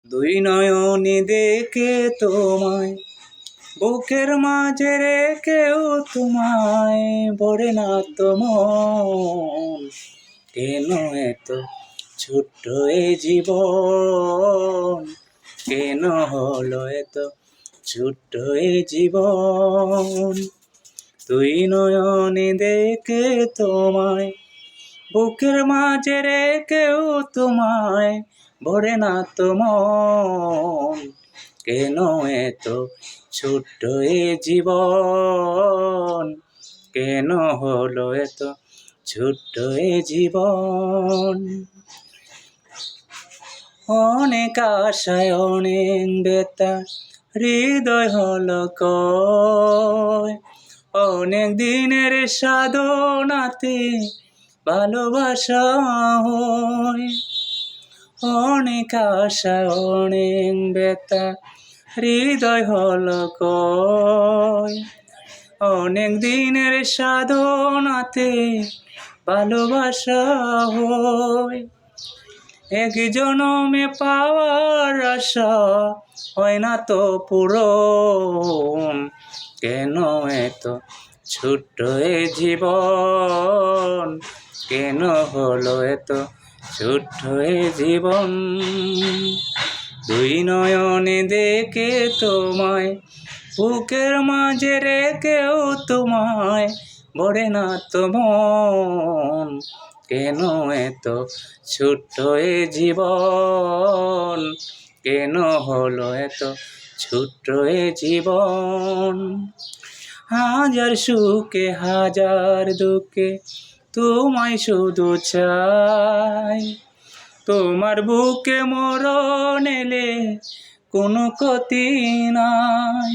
দুই নয়নে দেখে তোমায়, বুকের মাঝে রেখেও তোমায় ভরে না তো মন। কেন এত ছোট্ট এ জীবন, কেন হলো এত ছোট্ট এ জীবন। দুই নয়নে দেখে তোমায়, বুকের মাঝে রেখেও তোমায় ভরে না তো মন। কেন এত ছোট্ট এ জীবন, কেন হলো এত ছোট্ট এ জীবন। অনেক আশায় অনেক বেতা হৃদয় হলো কয়, অনেক দিনের সাধনাতে ভালোবাসা হয়। অনেক আশা অনেক বেতা হৃদয় হলো কয়, অনেক দিনের সাধনাতে ভালোবাসা হয়। এক জনমে পাওয়ার আশা হয় না তো পূরণ। কেন এত ছোট্ট এ জীবন, কেন হলো এত ছোট্ট এ জীবন। দুই নয়নে দেখে তোমায়, বুকের মাঝে রেখেও তোমায় ভরে না তো মন। কেন এত ছোট্ট এ জীবন, কেন হলো এত ছোট্ট এ জীবন। হাজার সুখে হাজার দুঃখে তোমায় শুধু চাই, তোমার বুকে মরণ এলে কোনো ক্ষতি নাই।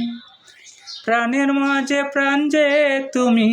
প্রাণের মাঝে প্রাণ যে তুমি